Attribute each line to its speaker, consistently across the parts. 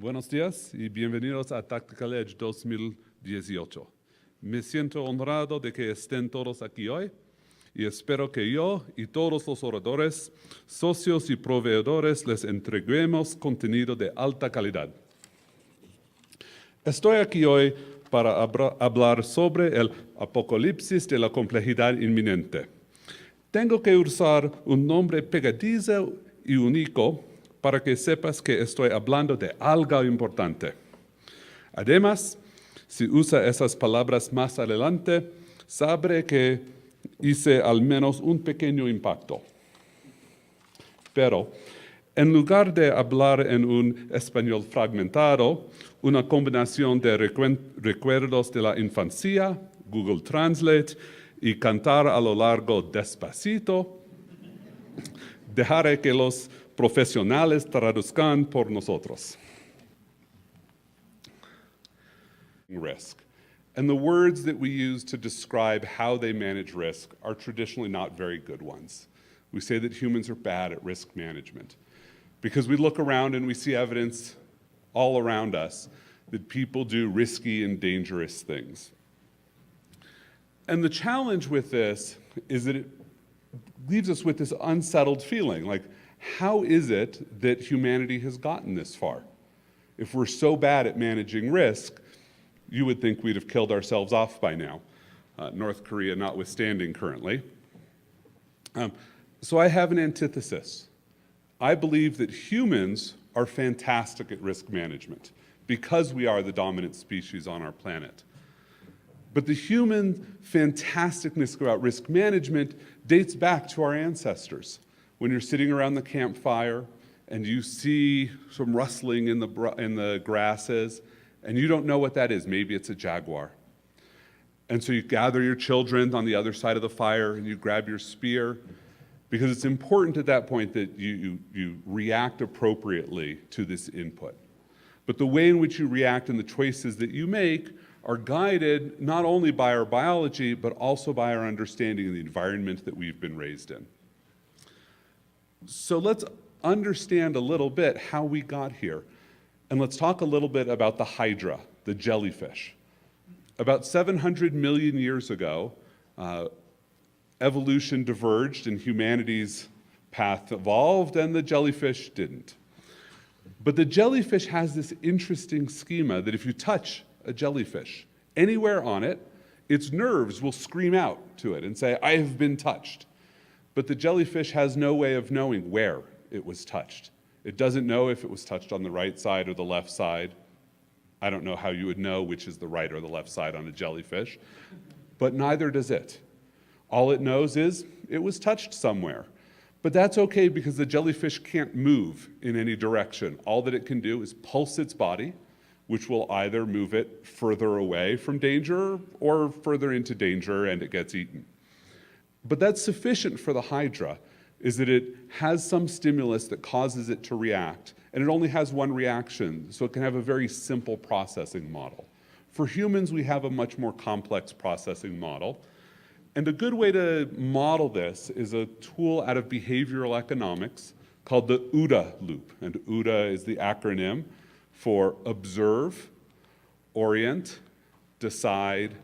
Speaker 1: Buenos días y bienvenidos a Tactical Edge 2018. Me siento honrado de que estén todos aquí hoy y espero que yo y todos los oradores, socios y proveedores les entreguemos contenido de alta calidad. Estoy aquí hoy para hablar sobre el Apocalipsis de la complejidad inminente. Tengo que usar un nombre pegadizo y único para que sepas que estoy hablando de algo importante. Además, si usa esas palabras más adelante, sabré que hice al menos un pequeño impacto. Pero, en lugar de hablar en un español fragmentado, una combinación de recuerdos de la infancia, Google Translate y cantar a lo largo despacito, dejaré que los profesionales traduzcan por nosotros. Risk. And the words that we use to describe how they manage risk are traditionally not very good ones. We say that humans are bad at risk management because we look around and we see evidence all around us that people do risky and dangerous things. And the challenge with this is that it leaves us with this unsettled feeling, like, how is it that humanity has gotten this far? If we're so bad at managing risk, you would think we'd have killed ourselves off by now, North Korea notwithstanding currently. So I have an antithesis. I believe that humans are fantastic at risk management because we are the dominant species on our planet. But the human fantasticness about risk management dates back to our ancestors. When you're sitting around the campfire and you see some rustling in the grasses and you don't know what that is, maybe it's a jaguar. And so you gather your children on the other side of the fire and you grab your spear because it's important at that point that you react appropriately to this input. But the way in which you react and the choices that you make are guided not only by our biology, but also by our understanding of the environment that we've been raised in. So let's understand a little bit how we got here. And let's talk a little bit about the hydra, the jellyfish. About 700 million years ago, evolution diverged and humanity's path evolved and the jellyfish didn't. But the jellyfish has this interesting schema that if you touch a jellyfish anywhere on it, its nerves will scream out to it and say, I have been touched. But the jellyfish has no way of knowing where it was touched. It doesn't know if it was touched on the right side or the left side. I don't know how you would know which is the right or the left side on a jellyfish, but neither does it. All it knows is it was touched somewhere. But that's okay because the jellyfish can't move in any direction. All that it can do is pulse its body, which will either move it further away from danger or further into danger and it gets eaten. But that's sufficient for the hydra, is that it has some stimulus that causes it to react, and it only has one reaction, so it can have a very simple processing model. For humans, we have a much more complex processing model, and a good way to model this is a tool out of behavioral economics called the OODA loop, and OODA is the acronym for observe, orient, decide,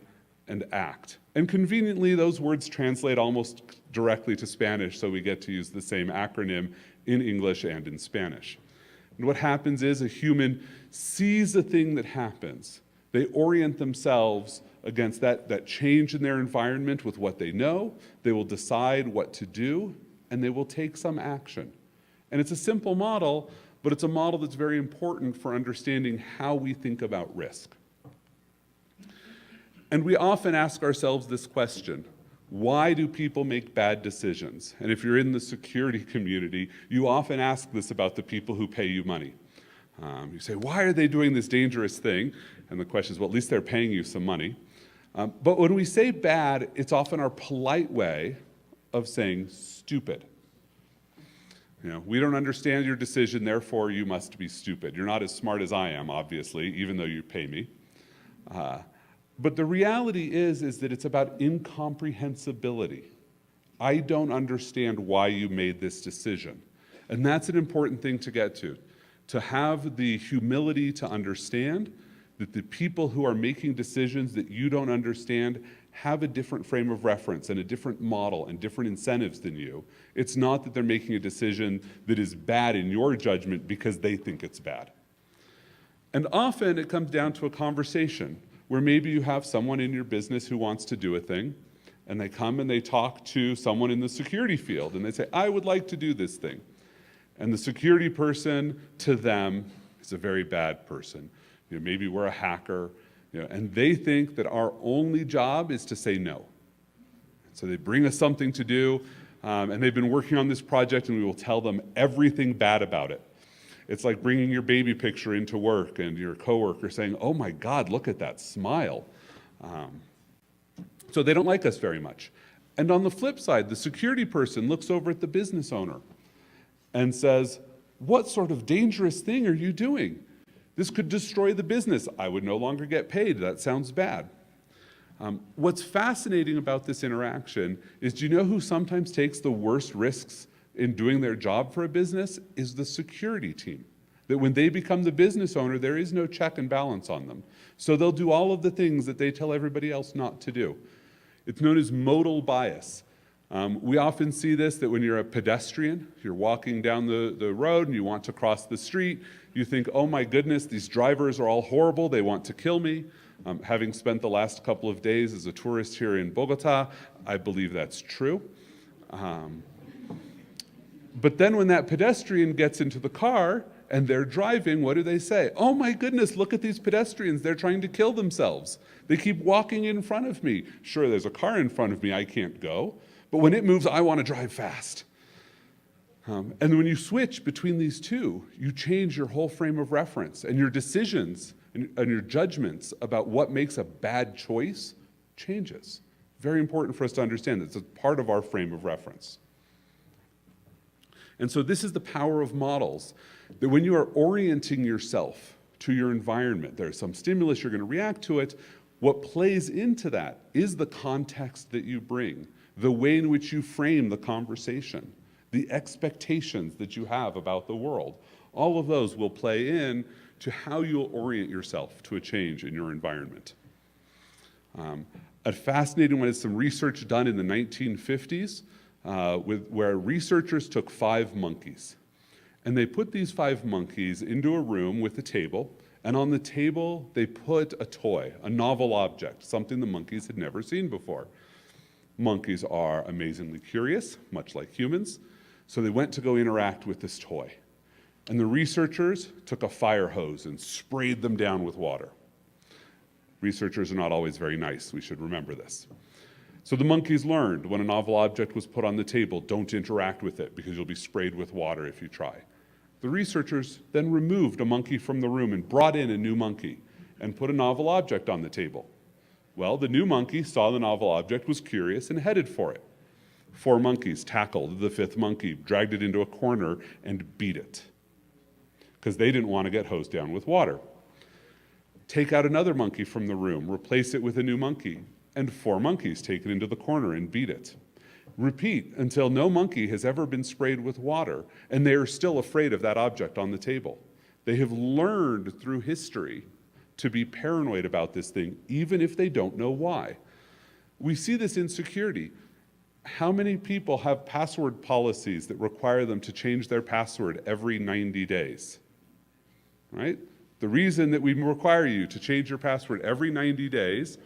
Speaker 1: and act. And conveniently, those words translate almost directly to Spanish, so we get to use the same acronym in English and in Spanish. And what happens is a human sees a thing that happens. They orient themselves against that change in their environment with what they know. They will decide what to do, and they will take some action. And it's a simple model, but it's a model that's very important for understanding how we think about risk. And we often ask ourselves this question: why do people make bad decisions? And if you're in the security community, you often ask this about the people who pay you money. You say, why are they doing this dangerous thing? And the question is, well, at least they're paying you some money. But when we say bad, it's often our polite way of saying stupid. You know, we don't understand your decision, therefore you must be stupid. You're not as smart as I am, obviously, even though you pay me. But the reality is that it's about incomprehensibility. I don't understand why you made this decision. And that's an important thing to get to. to have the humility to understand that the people who are making decisions that you don't understand have a different frame of reference and a different model and different incentives than you. It's not that they're making a decision that is bad in your judgment because they think it's bad. And often it comes down to a conversation where maybe you have someone in your business who wants to do a thing, and they come and they talk to someone in the security field, and they say, I would like to do this thing. And the security person to them is a very bad person. Maybe we're a hacker, and they think that our only job is to say no. So they bring us something to do, and they've been working on this project, and we will tell them everything bad about it. It's like bringing your baby picture into work and your coworker saying, oh my God, look at that smile. So they don't like us very much. And on the flip side, the security person looks over at the business owner and says, what sort of dangerous thing are you doing? This could destroy the business. I would no longer get paid. That sounds bad. What's fascinating about this interaction is, do you know who sometimes takes the worst risks in doing their job for a business? Is the security team. That when they become the business owner, there is no check and balance on them. So they'll do all of the things that they tell everybody else not to do. It's known as modal bias. We often see this, that when you're a pedestrian, you're walking down the road and you want to cross the street, you think, oh my goodness, these drivers are all horrible, they want to kill me. Having spent the last couple of days as a tourist here in Bogota, I believe that's true. But then when that pedestrian gets into the car and they're driving, what do they say? Oh my goodness, look at these pedestrians, they're trying to kill themselves. They keep walking in front of me. Sure, there's a car in front of me, I can't go. But when it moves, I want to drive fast. And when you switch between these two, you change your whole frame of reference, and your decisions and your judgments about what makes a bad choice changes. Very important for us to understand. It's a part of our frame of reference. And so this is the power of models, that when you are orienting yourself to your environment, there's some stimulus, you're going to react to it. What plays into that is the context that you bring, the way in which you frame the conversation, the expectations that you have about the world. All of those will play in to how you'll orient yourself to a change in your environment. A fascinating one is some research done in the 1950s where researchers took 5 monkeys. And they put these 5 monkeys into a room with a table, and on the table they put a toy, a novel object, something the monkeys had never seen before. Monkeys are amazingly curious, much like humans, so they went to go interact with this toy. And the researchers took a fire hose and sprayed them down with water. Researchers are not always very nice, we should remember this. So the monkeys learned when a novel object was put on the table, don't interact with it because you'll be sprayed with water if you try. The researchers then removed a monkey from the room and brought in a new monkey and put a novel object on the table. Well, the new monkey saw the novel object, was curious, and headed for it. 4 monkeys tackled the 5th monkey, dragged it into a corner, and beat it because they didn't want to get hosed down with water. Take out another monkey from the room, replace it with a new monkey, and 4 monkeys take it into the corner and beat it. Repeat until no monkey has ever been sprayed with water, and they are still afraid of that object on the table. They have learned through history to be paranoid about this thing, even if they don't know why. We see this in security. How many people have password policies that require them to change their password every 90 days? Right? The reason that we require you to change your password every 90 days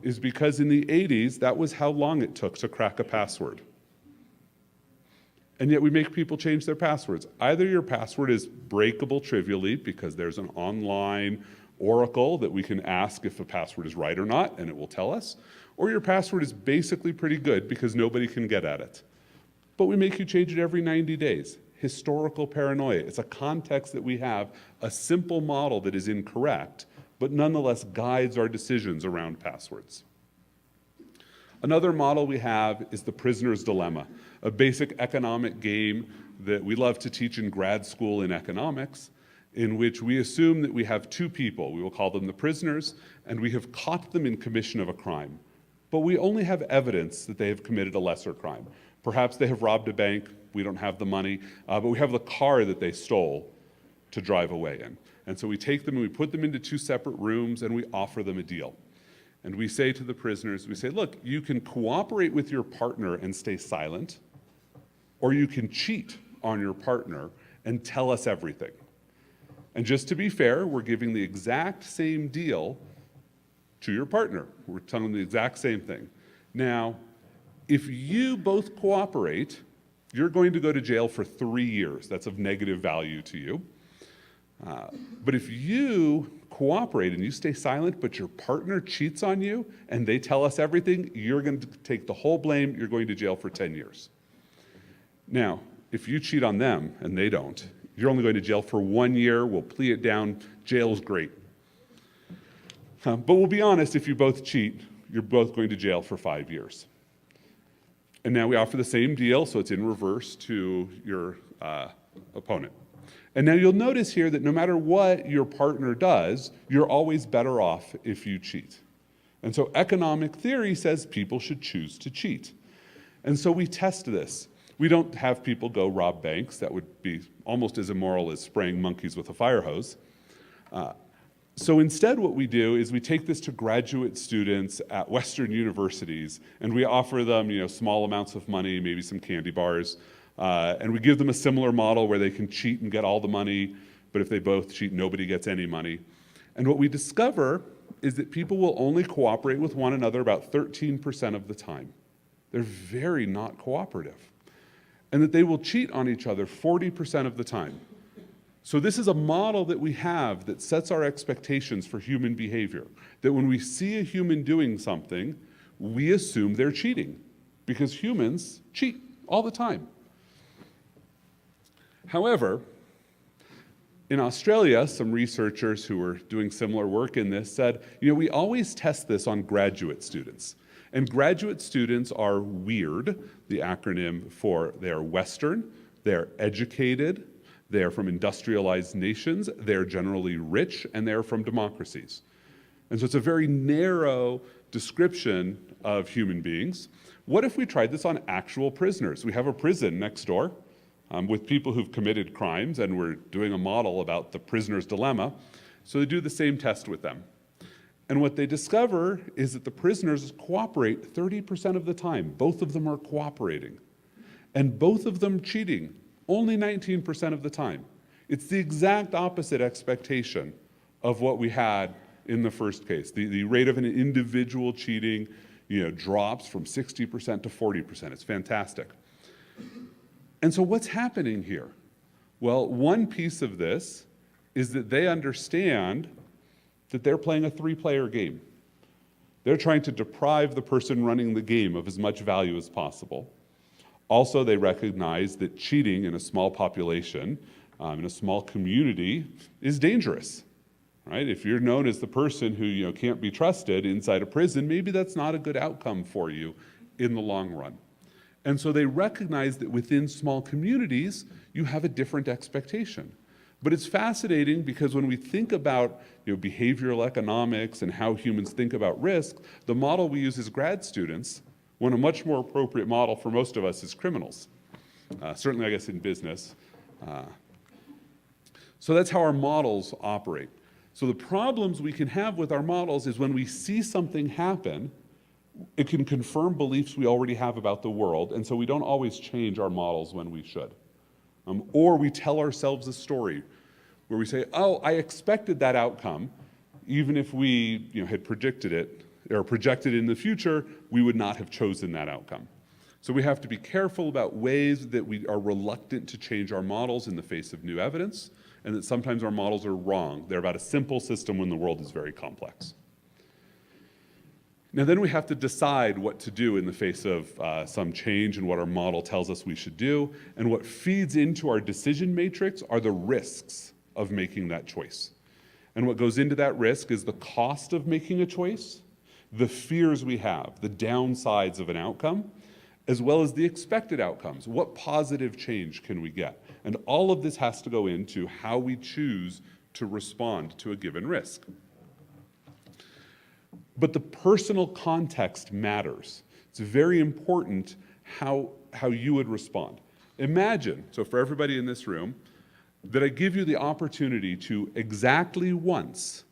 Speaker 1: is because in the 80s, that was how long it took to crack a password. And yet we make people change their passwords. Either your password is breakable trivially because there's an online oracle that we can ask if a password is right or not, and it will tell us, or your password is basically pretty good because nobody can get at it. But we make you change it every 90 days. Historical paranoia. It's a context that we have, a simple model that is incorrect, but nonetheless guides our decisions around passwords. Another model we have is the prisoner's dilemma, a basic economic game that we love to teach in grad school in economics, in which we assume that we have 2 people, we will call them the prisoners, and we have caught them in commission of a crime. But we only have evidence that they have committed a lesser crime. Perhaps they have robbed a bank, we don't have the money, but we have the car that they stole. to drive away in. And so we take them and we put them into two separate rooms and we offer them a deal. And we say to the prisoners, we say, look, you can cooperate with your partner and stay silent, or you can cheat on your partner and tell us everything. And just to be fair, we're giving the exact same deal to your partner. We're telling them the exact same thing. Now, if you both cooperate, you're going to go to jail for 3 years. That's of negative value to you. But if you cooperate and you stay silent, but your partner cheats on you and they tell us everything, you're going to take the whole blame. You're going to jail for 10 years. Now, if you cheat on them and they don't, you're only going to jail for 1 year. We'll plea it down. Jail's great. But we'll be honest, if you both cheat, you're both going to jail for 5 years. And now we offer the same deal, so it's in reverse to your opponent. And now you'll notice here that no matter what your partner does, you're always better off if you cheat. And so economic theory says people should choose to cheat. And so we test this. We don't have people go rob banks. That would be almost as immoral as spraying monkeys with a fire hose. So instead what we do is we take this to graduate students at Western universities and we offer them, small amounts of money, maybe some candy bars, and we give them a similar model where they can cheat and get all the money, but if they both cheat, nobody gets any money. And what we discover is that people will only cooperate with one another about 13% of the time. They're very not cooperative. And that they will cheat on each other 40% of the time. So this is a model that we have that sets our expectations for human behavior. That when we see a human doing something, we assume they're cheating because humans cheat all the time. However, in Australia, some researchers who were doing similar work in this said, we always test this on graduate students. And graduate students are WEIRD, the acronym for they're Western, they're educated, they're from industrialized nations, they're generally rich, and they're from democracies. And so it's a very narrow description of human beings. What if we tried this on actual prisoners? We have a prison next door with people who've committed crimes, and we're doing a model about the prisoner's dilemma. So they do the same test with them. And what they discover is that the prisoners cooperate 30% of the time. Both of them are cooperating. And both of them cheating only 19% of the time. It's the exact opposite expectation of what we had in the first case. The rate of an individual cheating drops from 60% to 40%. It's fantastic. And so what's happening here? Well, one piece of this is that they understand that they're playing a 3-player game. They're trying to deprive the person running the game of as much value as possible. Also, they recognize that cheating in a small population, in a small community, is dangerous. Right? If you're known as the person who can't be trusted inside a prison, maybe that's not a good outcome for you in the long run. And so they recognize that within small communities, you have a different expectation. But it's fascinating because when we think about behavioral economics and how humans think about risk, the model we use as grad students, when a much more appropriate model for most of us is criminals. Certainly, I guess, in business. So that's how our models operate. So the problems we can have with our models is when we see something happen, it can confirm beliefs we already have about the world, and so we don't always change our models when we should. Or we tell ourselves a story where we say, oh, I expected that outcome, even if we had predicted it, or projected in the future, we would not have chosen that outcome. So we have to be careful about ways that we are reluctant to change our models in the face of new evidence, and that sometimes our models are wrong. They're about a simple system when the world is very complex. Now then we have to decide what to do in the face of some change in what our model tells us we should do, and what feeds into our decision matrix are the risks of making that choice. And what goes into that risk is the cost of making a choice, the fears we have, the downsides of an outcome, as well as the expected outcomes. What positive change can we get? And all of this has to go into how we choose to respond to a given risk. But the personal context matters. It's very important how you would respond. Imagine, so for everybody in this room, that I give you the opportunity to exactly once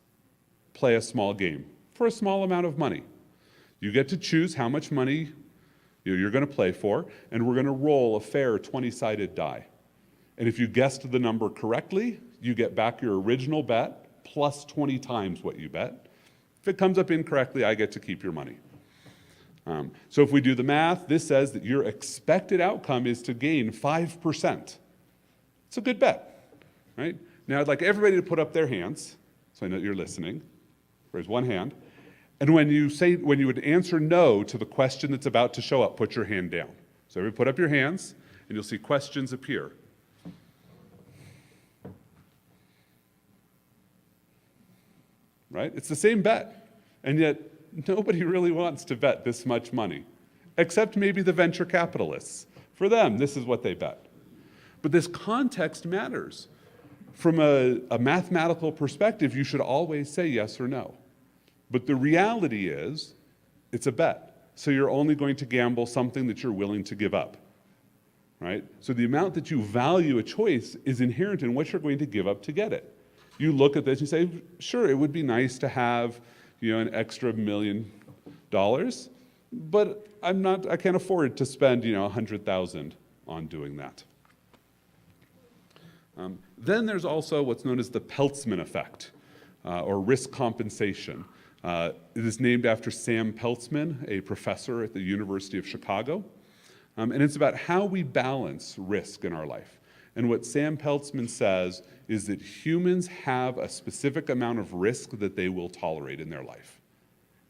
Speaker 1: play a small game for a small amount of money. You get to choose how much money you're going to play for, and we're going to roll a fair 20-sided die. And if you guessed the number correctly, you get back your original bet plus 20 times what you bet. If it comes up incorrectly, I get to keep your money. So if we do the math, this says that your expected outcome is to gain 5%. It's a good bet, right? Now I'd like everybody to put up their hands, so I know you're listening. Raise one hand. And when you would answer no to the question that's about to show up, put your hand down. So everybody put up your hands, and you'll see questions appear. Right? It's the same bet, and yet nobody really wants to bet this much money, except maybe the venture capitalists. For them, this is what they bet. But this context matters. From a mathematical perspective, you should always say yes or no. But the reality is, it's a bet. So you're only going to gamble something that you're willing to give up, right? So the amount that you value a choice is inherent in what you're going to give up to get it. You look at this and say, sure, it would be nice to have, an extra $1 million, but I can't afford to spend, $100,000 on doing that. Then there's also what's known as the Peltzman effect, or risk compensation. It is named after Sam Peltzman, a professor at the University of Chicago. And it's about how we balance risk in our life. And what Sam Peltzman says is that humans have a specific amount of risk that they will tolerate in their life.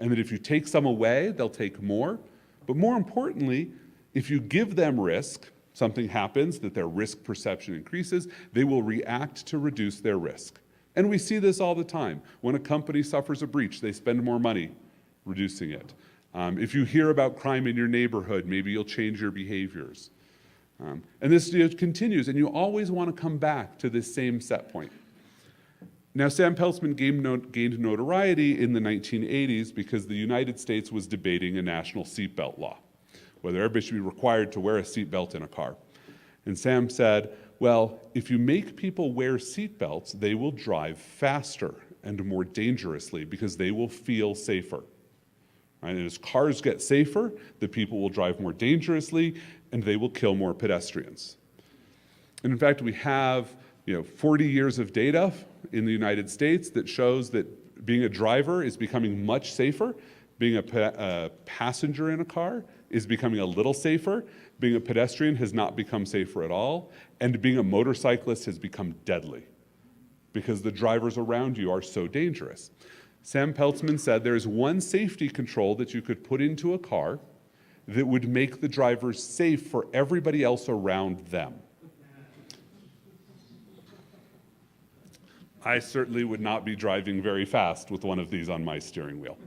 Speaker 1: And that if you take some away, they'll take more. But more importantly, if you give them risk, something happens that their risk perception increases, they will react to reduce their risk. And we see this all the time. When a company suffers a breach, they spend more money reducing it. If you hear about crime in your neighborhood, maybe you'll change your behaviors. And this continues, and you always want to come back to this same set point. Now, Sam Peltzman gained notoriety in the 1980s because the United States was debating a national seatbelt law, whether everybody should be required to wear a seatbelt in a car. And Sam said, well, if you make people wear seatbelts, they will drive faster and more dangerously because they will feel safer. Right? And as cars get safer, the people will drive more dangerously and they will kill more pedestrians. And in fact, we have 40 years of data in the United States that shows that being a driver is becoming much safer. Being a passenger in a car is becoming a little safer. Being a pedestrian has not become safer at all. And being a motorcyclist has become deadly because the drivers around you are so dangerous. Sam Peltzman said there is one safety control that you could put into a car that would make the drivers safe for everybody else around them. I certainly would not be driving very fast with one of these on my steering wheel.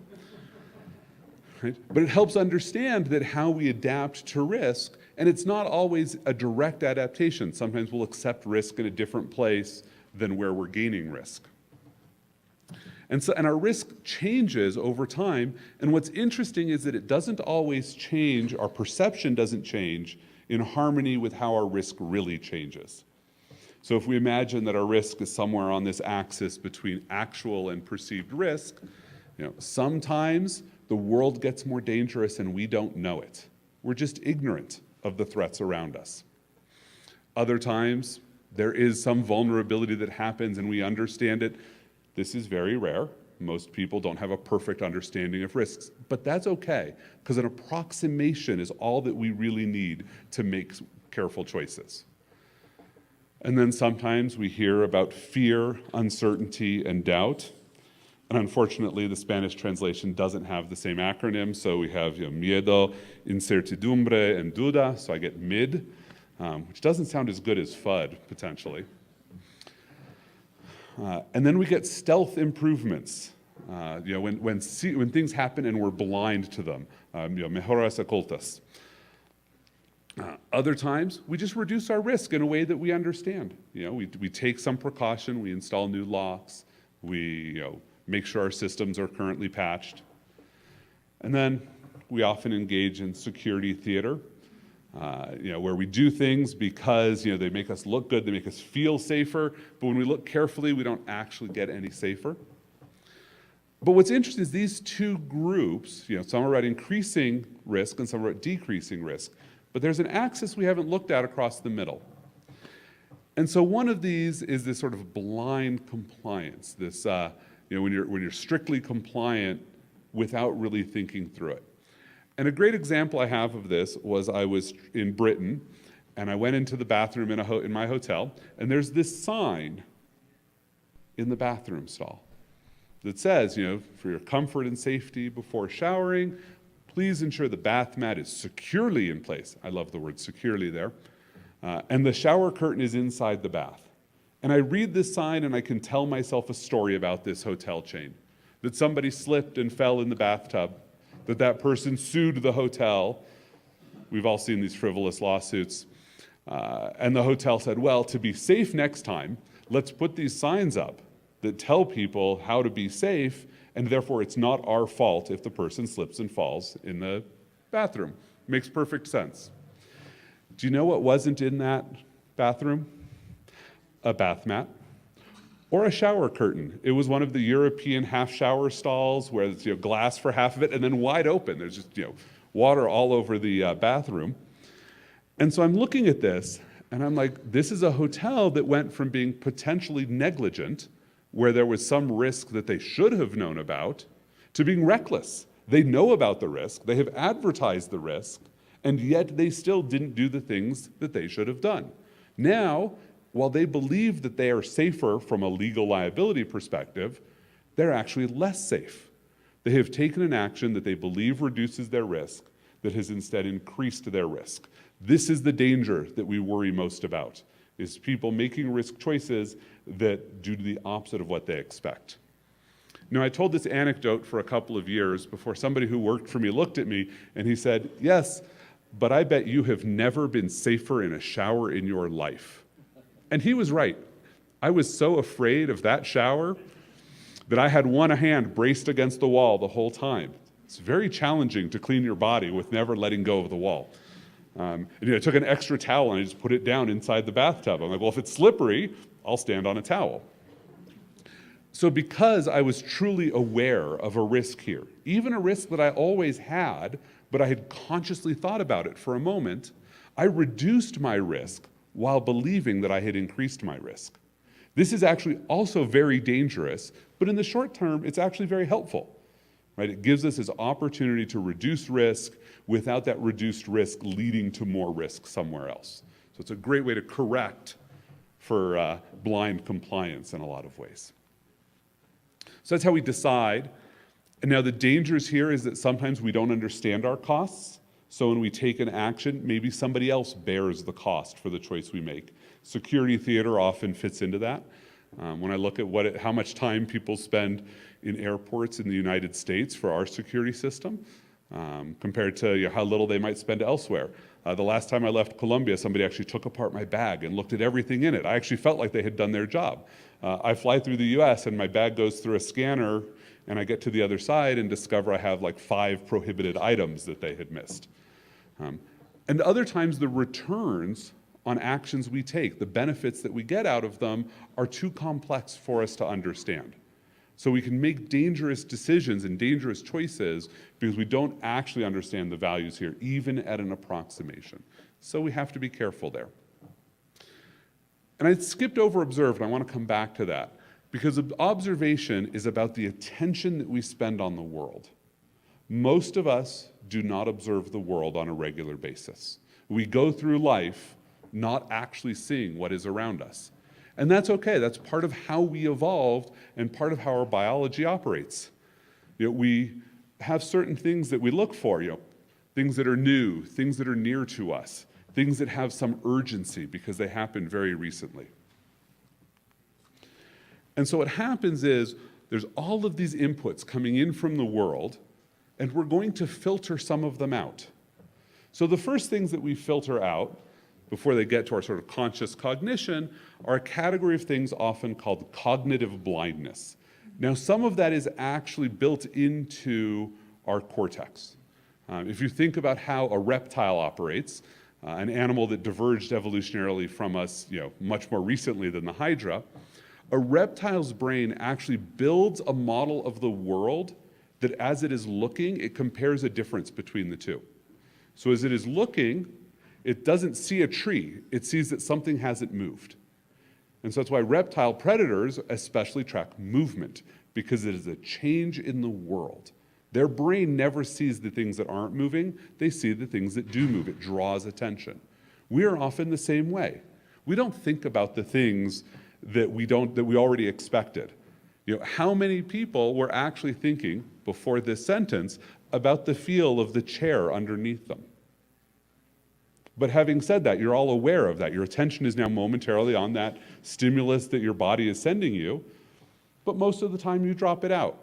Speaker 1: Right? But it helps understand that how we adapt to risk, and it's not always a direct adaptation. Sometimes we'll accept risk in a different place than where we're gaining risk. And our risk changes over time, and what's interesting is that it doesn't always change, our perception doesn't change in harmony with how our risk really changes. So if we imagine that our risk is somewhere on this axis between actual and perceived risk, sometimes the world gets more dangerous and we don't know it. We're just ignorant of the threats around us. Other times, there is some vulnerability that happens and we understand it. This is very rare. Most people don't have a perfect understanding of risks, but that's okay, because an approximation is all that we really need to make careful choices. And then sometimes we hear about fear, uncertainty, and doubt. And unfortunately, the Spanish translation doesn't have the same acronym, so we have miedo, incertidumbre, and duda, so I get MID, which doesn't sound as good as FUD, potentially. And then we get stealth improvements, when things happen and we're blind to them, mejoras ocultas. Other times, we just reduce our risk in a way that we understand. We take some precaution, we install new locks, we make sure our systems are currently patched. And then we often engage in security theater. Where we do things because they make us look good, they make us feel safer, but when we look carefully, we don't actually get any safer. But what's interesting is these two groups, some are at increasing risk and some are at decreasing risk, but there's an axis we haven't looked at across the middle. And so one of these is this sort of blind compliance, this when you're strictly compliant without really thinking through it. And a great example I have of this was I was in Britain, and I went into the bathroom in my hotel, and there's this sign in the bathroom stall that says, for your comfort and safety before showering, please ensure the bath mat is securely in place. I love the word securely there. And the shower curtain is inside the bath. And I read this sign, and I can tell myself a story about this hotel chain, that somebody slipped and fell in the bathtub, that person sued the hotel. We've all seen these frivolous lawsuits. And the hotel said, well, to be safe next time, let's put these signs up that tell people how to be safe, and therefore it's not our fault if the person slips and falls in the bathroom. Makes perfect sense. Do you know what wasn't in that bathroom? A bath mat. Or a shower curtain. It was one of the European half shower stalls where it's glass for half of it and then wide open. There's just water all over the bathroom. And so I'm looking at this and I'm like, this is a hotel that went from being potentially negligent, where there was some risk that they should have known about, to being reckless. They know about the risk, they have advertised the risk, and yet they still didn't do the things that they should have done. Now, while they believe that they are safer from a legal liability perspective, they're actually less safe. They have taken an action that they believe reduces their risk that has instead increased their risk. This is the danger that we worry most about, is people making risk choices that do the opposite of what they expect. Now, I told this anecdote for a couple of years before somebody who worked for me looked at me and he said, yes, but I bet you have never been safer in a shower in your life. And he was right. I was so afraid of that shower that I had one hand braced against the wall the whole time. It's very challenging to clean your body with never letting go of the wall. I took an extra towel and I just put it down inside the bathtub. I'm like, well, if it's slippery, I'll stand on a towel. So because I was truly aware of a risk here, even a risk that I always had, but I had consciously thought about it for a moment, I reduced my risk while believing that I had increased my risk. This is actually also very dangerous, but in the short term, it's actually very helpful. Right? It gives us this opportunity to reduce risk without that reduced risk leading to more risk somewhere else. So it's a great way to correct for blind compliance in a lot of ways. So that's how we decide. And now the dangers here is that sometimes we don't understand our costs. So when we take an action, maybe somebody else bears the cost for the choice we make. Security theater often fits into that. When I look at how much time people spend in airports in the United States for our security system, compared to how little they might spend elsewhere. The last time I left Colombia, somebody actually took apart my bag and looked at everything in it. I actually felt like they had done their job. I fly through the US and my bag goes through a scanner and I get to the other side and discover I have like 5 prohibited items that they had missed. And other times the returns on actions we take, the benefits that we get out of them, are too complex for us to understand. So we can make dangerous decisions and dangerous choices because we don't actually understand the values here, even at an approximation. So we have to be careful there. And I skipped over observe, and I want to come back to that, because observation is about the attention that we spend on the world. Most of us do not observe the world on a regular basis. We go through life not actually seeing what is around us. And that's okay. That's part of how we evolved and part of how our biology operates. We have certain things that we look for, things that are new, things that are near to us, things that have some urgency because they happened very recently. And so what happens is there's all of these inputs coming in from the world, and we're going to filter some of them out. So the first things that we filter out before they get to our sort of conscious cognition are a category of things often called cognitive blindness. Now, some of that is actually built into our cortex. If you think about how a reptile operates, an animal that diverged evolutionarily from us, much more recently than the hydra, a reptile's brain actually builds a model of the world that as it is looking, it compares a difference between the two. So as it is looking, it doesn't see a tree, it sees that something hasn't moved. And so that's why reptile predators especially track movement, because it is a change in the world. Their brain never sees the things that aren't moving, they see the things that do move. It draws attention. We are often the same way. We don't think about the things that we already expected. How many people were actually thinking before this sentence about the feel of the chair underneath them? But having said that, you're all aware of that. Your attention is now momentarily on that stimulus that your body is sending you, but most of the time you drop it out.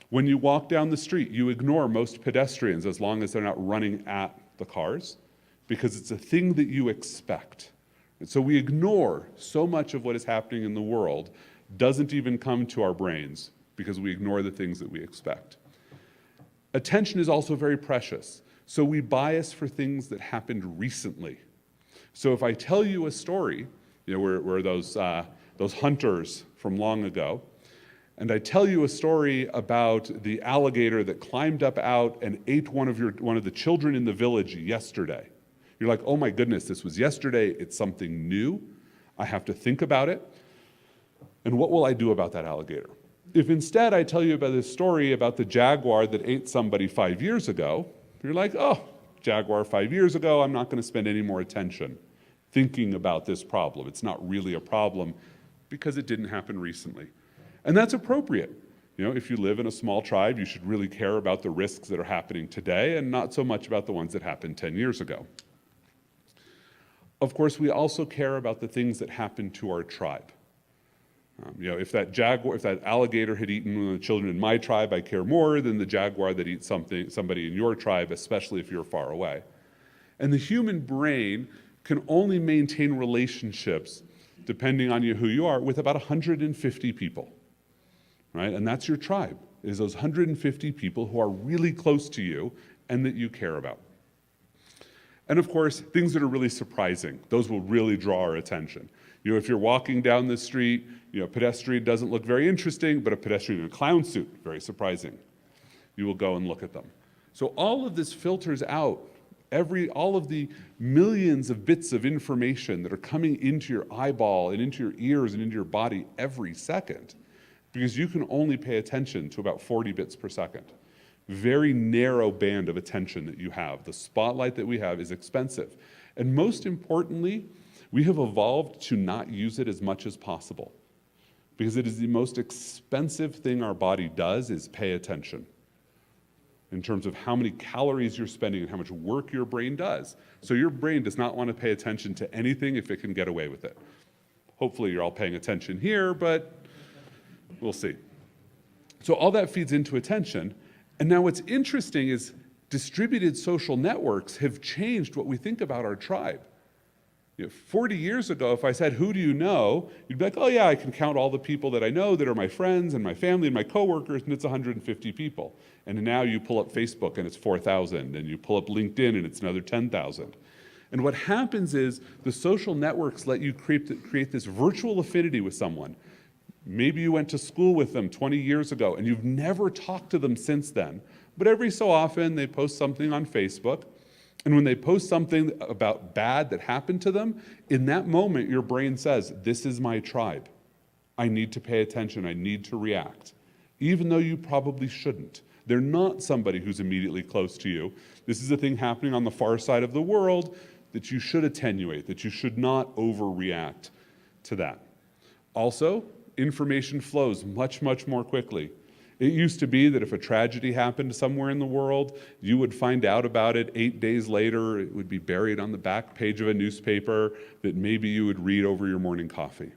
Speaker 1: When you walk down the street, you ignore most pedestrians as long as they're not running at the cars, because it's a thing that you expect. And so we ignore so much of what is happening in the world, doesn't even come to our brains because we ignore the things that we expect. Attention is also very precious. So we bias for things that happened recently. So if I tell you a story, we're those hunters from long ago, and I tell you a story about the alligator that climbed up out and ate one of the children in the village yesterday. You're like, oh my goodness, this was yesterday, it's something new, I have to think about it, and what will I do about that alligator? If instead I tell you about this story about the jaguar that ate somebody 5 years ago, you're like, oh, jaguar 5 years ago, I'm not going to spend any more attention thinking about this problem. It's not really a problem because it didn't happen recently. And that's appropriate. If you live in a small tribe, you should really care about the risks that are happening today and not so much about the ones that happened 10 years ago. Of course, we also care about the things that happened to our tribe. If that alligator had eaten one of the children in my tribe, I care more than the jaguar that eats somebody in your tribe, especially if you're far away. And the human brain can only maintain relationships, depending on who you are, with about 150 people, right? And that's your tribe, is those 150 people who are really close to you and that you care about. And of course, things that are really surprising, those will really draw our attention. If you're walking down the street, a pedestrian doesn't look very interesting, but a pedestrian in a clown suit, very surprising. You will go and look at them. So all of this filters out all of the millions of bits of information that are coming into your eyeball and into your ears and into your body every second, because you can only pay attention to about 40 bits per second. Very narrow band of attention that you have. The spotlight that we have is expensive. And most importantly, we have evolved to not use it as much as possible, because it is the most expensive thing our body does is pay attention in terms of how many calories you're spending and how much work your brain does. So your brain does not want to pay attention to anything if it can get away with it. Hopefully you're all paying attention here, but we'll see. So all that feeds into attention. And now what's interesting is distributed social networks have changed what we think about our tribe. 40 years ago, if I said, who do you know? You'd be like, oh yeah, I can count all the people that I know that are my friends and my family and my coworkers, and it's 150 people. And now you pull up Facebook and it's 4,000, and you pull up LinkedIn and it's another 10,000. And what happens is the social networks let you create this virtual affinity with someone. Maybe you went to school with them 20 years ago and you've never talked to them since then. But every so often they post something on Facebook, and when they post something about bad that happened to them, in that moment your brain says, this is my tribe. I need to pay attention, I need to react. Even though you probably shouldn't. They're not somebody who's immediately close to you. This is a thing happening on the far side of the world that you should attenuate, that you should not overreact to that. Also, information flows much, much more quickly. It used to be that if a tragedy happened somewhere in the world, you would find out about it 8 days later. It would be buried on the back page of a newspaper that maybe you would read over your morning coffee.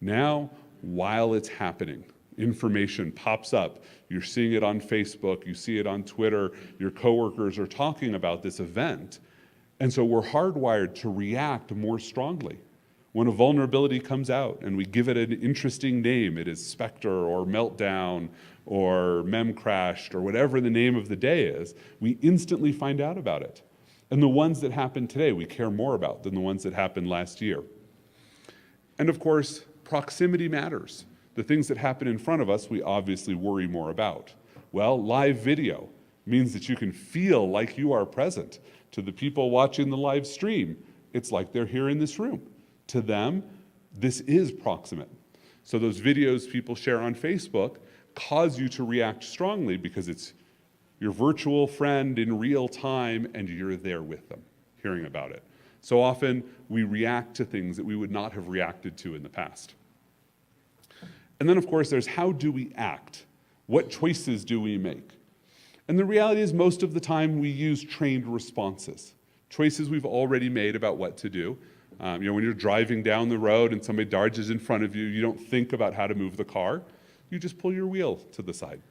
Speaker 1: Now, while it's happening, information pops up. You're seeing it on Facebook, you see it on Twitter, your coworkers are talking about this event. And so we're hardwired to react more strongly. When a vulnerability comes out and we give it an interesting name, it is Spectre or Meltdown or Mem Crashed or whatever the name of the day is, we instantly find out about it. And the ones that happen today we care more about than the ones that happened last year. And of course, proximity matters. The things that happen in front of us, we obviously worry more about. Well, live video means that you can feel like you are present. To the people watching the live stream, it's like they're here in this room. To them, this is proximate. So those videos people share on Facebook cause you to react strongly because it's your virtual friend in real time and you're there with them, hearing about it. So often we react to things that we would not have reacted to in the past. And then of course there's how do we act? What choices do we make? And the reality is most of the time we use trained responses, choices we've already made about what to do. When you're driving down the road and somebody dodges in front of you, you don't think about how to move the car. You just pull your wheel to the side.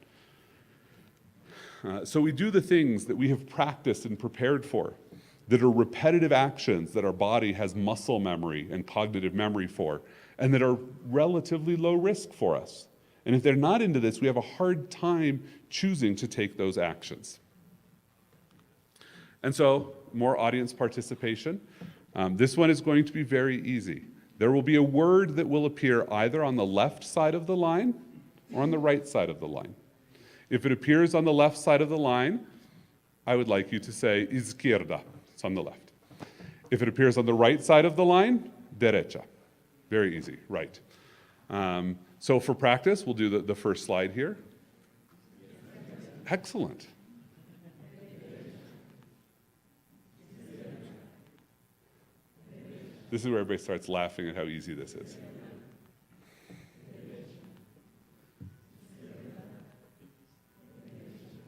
Speaker 1: So we do the things that we have practiced and prepared for, that are repetitive actions that our body has muscle memory and cognitive memory for, and that are relatively low risk for us. And if they're not into this, we have a hard time choosing to take those actions. And so, more audience participation. This one is going to be very easy. There will be a word that will appear either on the left side of the line or on the right side of the line. If it appears on the left side of the line, I would like you to say izquierda. It's on the left. If it appears on the right side of the line, derecha. Very easy, right. So for practice, we'll do the first slide here. Excellent. This is where everybody starts laughing at how easy this is.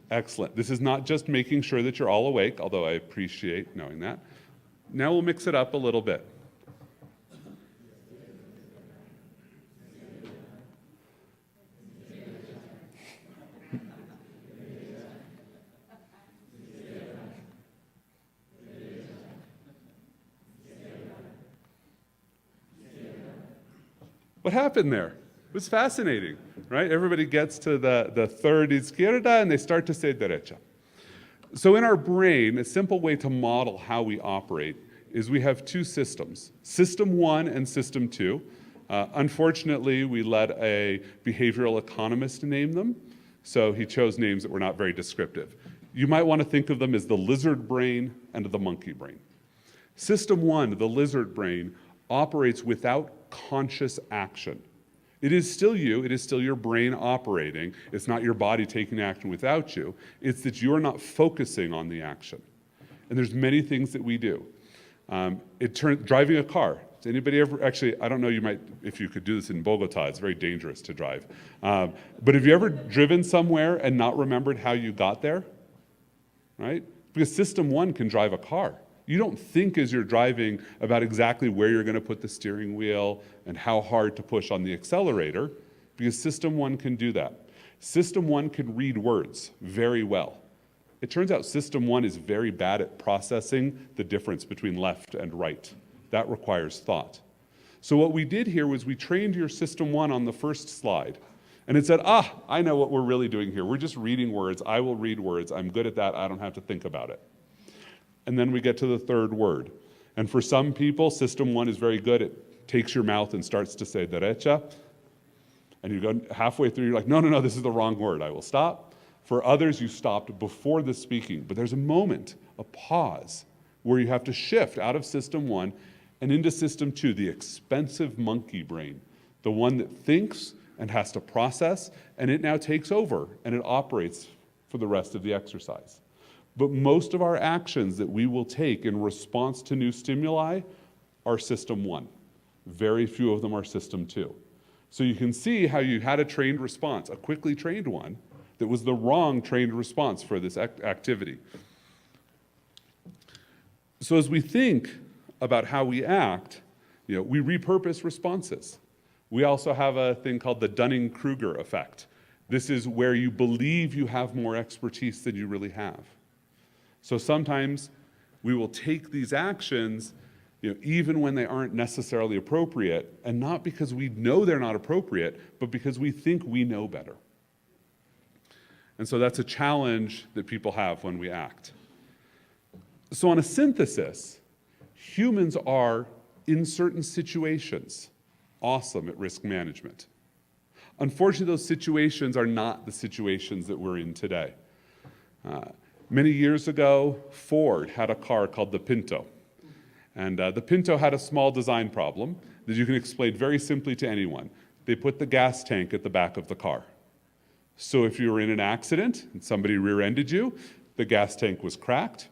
Speaker 1: Excellent. This is not just making sure that you're all awake, although I appreciate knowing that. Now we'll mix it up a little bit. What happened there? It was fascinating, right? Everybody gets to the third izquierda and they start to say derecha. So in our brain, a simple way to model how we operate is we have two systems, system 1 and system 2. Unfortunately, we let a behavioral economist name them, so he chose names that were not very descriptive. You might want to think of them as the lizard brain and the monkey brain. System 1, the lizard brain, operates without conscious action. It is still you, it is still your brain operating. It's not your body taking action without you. It's that you're not focusing on the action. And there's many things that we do. Driving a car. Does anybody ever, actually, I don't know, you might, if you could do this in Bogota, it's very dangerous to drive. But have you ever driven somewhere and not remembered how you got there? Right? Because system 1 can drive a car. You don't think as you're driving about exactly where you're going to put the steering wheel and how hard to push on the accelerator, because system 1 can do that. System 1 can read words very well. It turns out system 1 is very bad at processing the difference between left and right. That requires thought. So what we did here was we trained your system 1 on the first slide. And it said, I know what we're really doing here. We're just reading words. I will read words. I'm good at that. I don't have to think about it. And then we get to the third word. And for some people, system 1 is very good. It takes your mouth and starts to say derecha. And you go halfway through, you're like, no, this is the wrong word. I will stop. For others, you stopped before the speaking. But there's a moment, a pause, where you have to shift out of system 1 and into system 2, the expensive monkey brain, the one that thinks and has to process, and it now takes over and it operates for the rest of the exercise. But most of our actions that we will take in response to new stimuli are system 1. Very few of them are system 2. So you can see how you had a trained response, a quickly trained one, that was the wrong trained response for this activity. So as we think about how we act, we repurpose responses. We also have a thing called the Dunning-Kruger effect. This is where you believe you have more expertise than you really have. So sometimes we will take these actions, even when they aren't necessarily appropriate, and not because we know they're not appropriate, but because we think we know better. And so that's a challenge that people have when we act. So on a synthesis, humans are, in certain situations, awesome at risk management. Unfortunately, those situations are not the situations that we're in today. Many years ago, Ford had a car called the Pinto. And the Pinto had a small design problem that you can explain very simply to anyone. They put the gas tank at the back of the car. So if you were in an accident and somebody rear-ended you, the gas tank was cracked,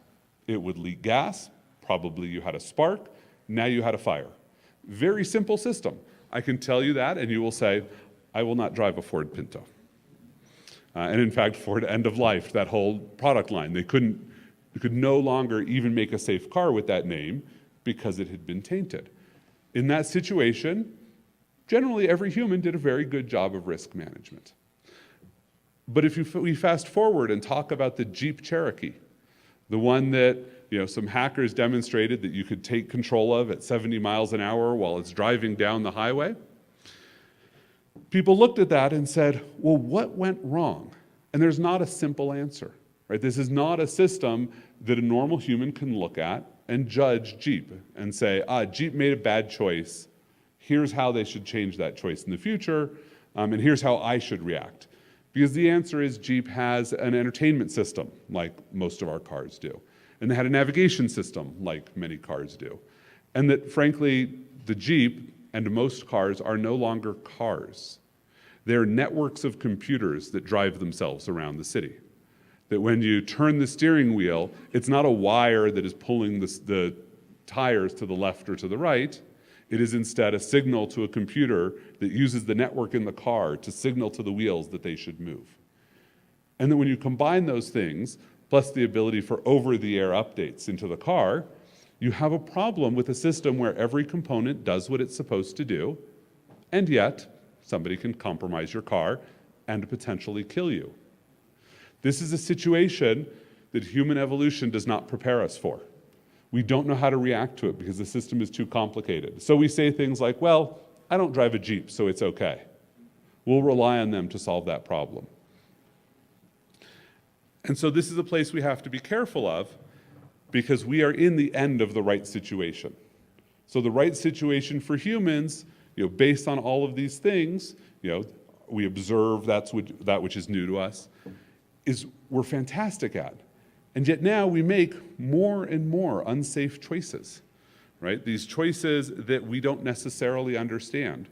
Speaker 1: it would leak gas, probably you had a spark, now you had a fire. Very simple system. I can tell you that and you will say, I will not drive a Ford Pinto. And in fact, Ford end of life, that whole product line. They could no longer even make a safe car with that name because it had been tainted. In that situation, generally every human did a very good job of risk management. But if we fast forward and talk about the Jeep Cherokee, the one that some hackers demonstrated that you could take control of at 70 miles an hour while it's driving down the highway, people looked at that and said, well, what went wrong? And there's not a simple answer, right? This is not a system that a normal human can look at and judge Jeep and say, Jeep made a bad choice. Here's how they should change that choice in the future, and here's how I should react. Because the answer is Jeep has an entertainment system, like most of our cars do. And they had a navigation system, like many cars do. And that, frankly, the Jeep and most cars are no longer cars. They're networks of computers that drive themselves around the city. That when you turn the steering wheel, it's not a wire that is pulling the tires to the left or to the right. It is instead a signal to a computer that uses the network in the car to signal to the wheels that they should move. And then when you combine those things, plus the ability for over-the-air updates into the car, you have a problem with a system where every component does what it's supposed to do, and yet somebody can compromise your car and potentially kill you. This is a situation that human evolution does not prepare us for. We don't know how to react to it because the system is too complicated. So we say things like, well, I don't drive a Jeep, so it's okay. We'll rely on them to solve that problem. And so this is a place we have to be careful of because we are in the end of the right situation. So the right situation for humans, based on all of these things, we observe that which is new to us, is we're fantastic at. And yet now we make more and more unsafe choices, right? These choices that we don't necessarily understand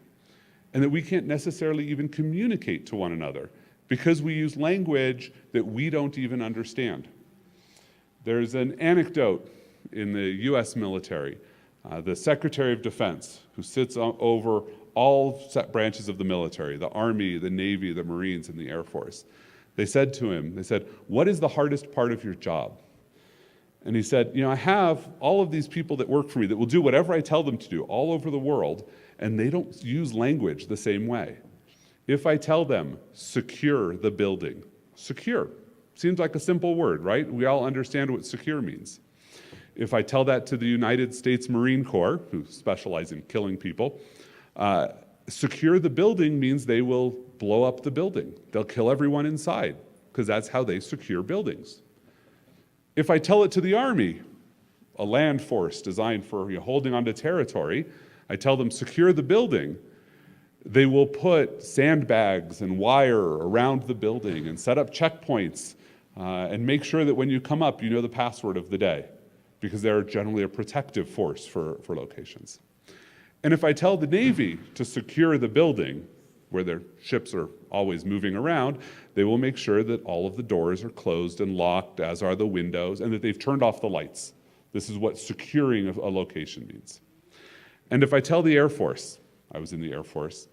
Speaker 1: and that we can't necessarily even communicate to one another because we use language that we don't even understand. There's an anecdote in the US military. The Secretary of Defense, who sits over all branches of the military, the Army, the Navy, the Marines, and the Air Force. They said to him, what is the hardest part of your job? And he said, I have all of these people that work for me that will do whatever I tell them to do all over the world, and they don't use language the same way. If I tell them, secure the building, secure, seems like a simple word, right? We all understand what secure means. If I tell that to the United States Marine Corps, who specialize in killing people, secure the building means they will blow up the building. They'll kill everyone inside, because that's how they secure buildings. If I tell it to the Army, a land force designed for holding onto territory, I tell them secure the building, they will put sandbags and wire around the building and set up checkpoints and make sure that when you come up, you know the password of the day, because they're generally a protective force for locations. And if I tell the Navy to secure the building, where their ships are always moving around, they will make sure that all of the doors are closed and locked, as are the windows, and that they've turned off the lights. This is what securing a location means. And if I tell the Air Force, I was in the Air Force,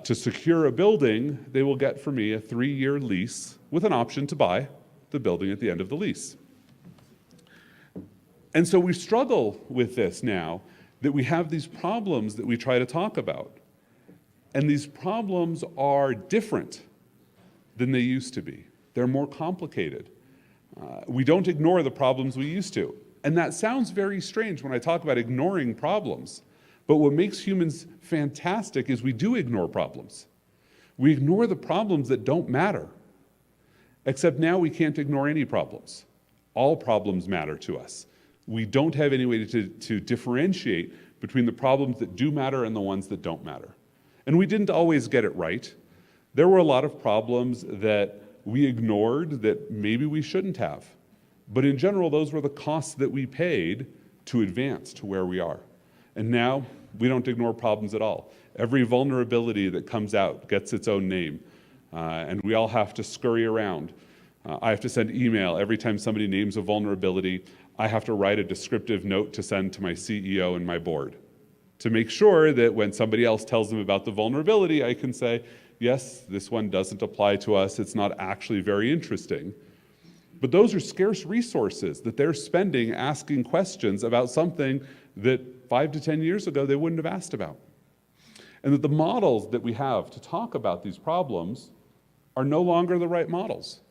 Speaker 1: to secure a building, they will get for me a 3-year lease with an option to buy the building at the end of the lease. And so we struggle with this now, that we have these problems that we try to talk about. And these problems are different than they used to be. They're more complicated. We don't ignore the problems we used to. And that sounds very strange when I talk about ignoring problems. But what makes humans fantastic is we do ignore problems. We ignore the problems that don't matter. Except now we can't ignore any problems. All problems matter to us. We don't have any way to differentiate between the problems that do matter and the ones that don't matter. And we didn't always get it right. There were a lot of problems that we ignored that maybe we shouldn't have. But in general, those were the costs that we paid to advance to where we are. And now, we don't ignore problems at all. Every vulnerability that comes out gets its own name, and we all have to scurry around. I have to send email every time somebody names a vulnerability. I have to write a descriptive note to send to my CEO and my board to make sure that when somebody else tells them about the vulnerability, I can say, yes, this one doesn't apply to us. It's not actually very interesting. But those are scarce resources that they're spending asking questions about something that 5 to 10 years ago they wouldn't have asked about. And that the models that we have to talk about these problems are no longer the right models.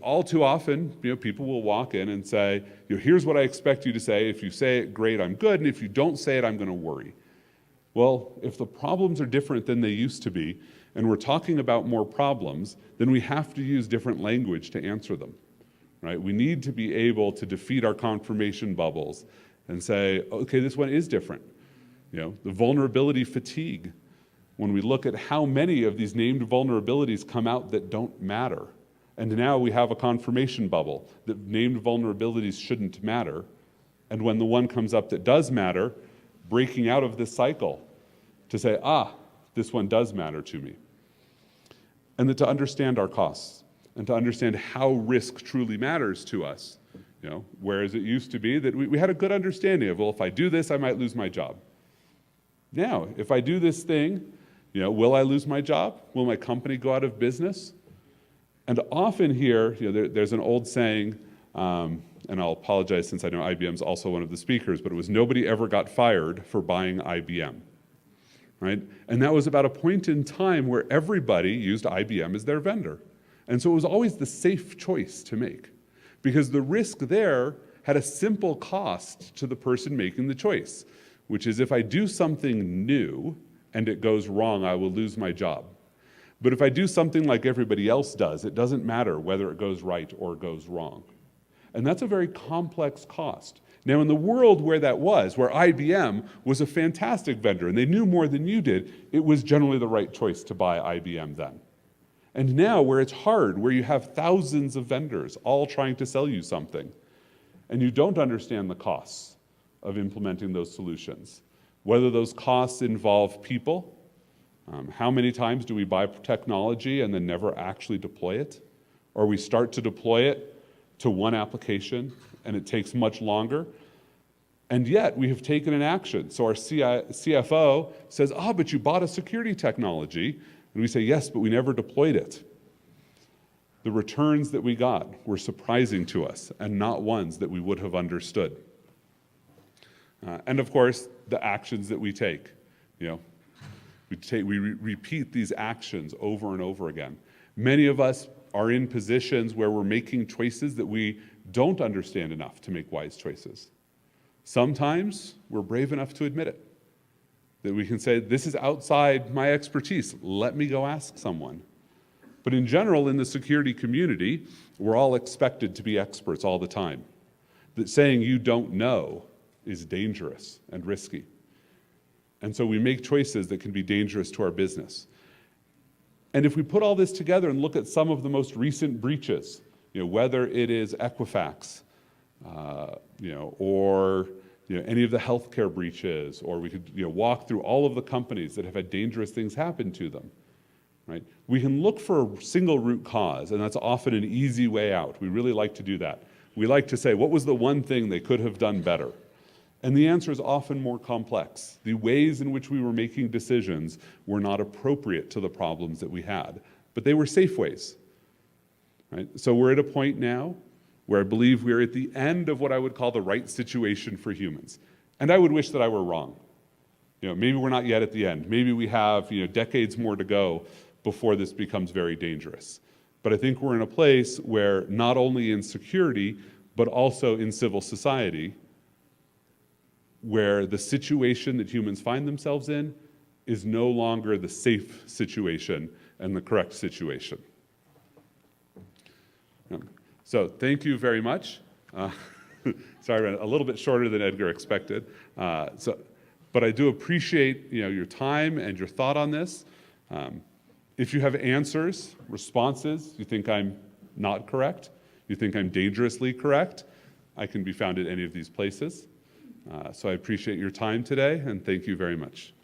Speaker 1: All too often, people will walk in and say, here's what I expect you to say. If you say it, great, I'm good. And if you don't say it, I'm going to worry. Well, if the problems are different than they used to be, and we're talking about more problems, then we have to use different language to answer them, right? We need to be able to defeat our confirmation bubbles and say, okay, this one is different. The vulnerability fatigue, when we look at how many of these named vulnerabilities come out that don't matter. And now we have a confirmation bubble that named vulnerabilities shouldn't matter. And when the one comes up that does matter, breaking out of this cycle to say, this one does matter to me. And that to understand our costs and to understand how risk truly matters to us. Whereas it used to be that we had a good understanding of, well, if I do this, I might lose my job. Now, if I do this thing, will I lose my job? Will my company go out of business? And often here, there's an old saying, and I'll apologize since I know IBM's also one of the speakers, but it was nobody ever got fired for buying IBM, right? And that was about a point in time where everybody used IBM as their vendor. And so it was always the safe choice to make, because the risk there had a simple cost to the person making the choice, which is if I do something new and it goes wrong, I will lose my job. But if I do something like everybody else does, it doesn't matter whether it goes right or goes wrong. And that's a very complex cost. Now, in the world where that was, where IBM was a fantastic vendor and they knew more than you did, it was generally the right choice to buy IBM then. And now, where it's hard, where you have thousands of vendors all trying to sell you something, and you don't understand the costs of implementing those solutions, whether those costs involve people. How many times do we buy technology and then never actually deploy it? Or we start to deploy it to one application and it takes much longer. And yet we have taken an action. So our CFO says, but you bought a security technology. And we say, yes, but we never deployed it. The returns that we got were surprising to us and not ones that we would have understood. And of course, the actions that we take, we repeat these actions over and over again. Many of us are in positions where we're making choices that we don't understand enough to make wise choices. Sometimes we're brave enough to admit it, that we can say, this is outside my expertise, let me go ask someone. But in general, in the security community, we're all expected to be experts all the time. That saying you don't know is dangerous and risky. And so we make choices that can be dangerous to our business. And if we put all this together and look at some of the most recent breaches, whether it is Equifax, or any of the healthcare breaches, or we could walk through all of the companies that have had dangerous things happen to them, right? We can look for a single root cause, and that's often an easy way out. We really like to do that. We like to say, what was the one thing they could have done better? And the answer is often more complex. The ways in which we were making decisions were not appropriate to the problems that we had, but they were safe ways, right? So we're at a point now where I believe we're at the end of what I would call the right situation for humans. And I would wish that I were wrong. Maybe we're not yet at the end. Maybe we have decades more to go before this becomes very dangerous. But I think we're in a place where not only in security, but also in civil society, where the situation that humans find themselves in is no longer the safe situation and the correct situation. So thank you very much. Sorry, a little bit shorter than Edgar expected. But I do appreciate your time and your thought on this. If you have answers, responses, you think I'm not correct, you think I'm dangerously correct, I can be found at any of these places. So I appreciate your time today, and thank you very much.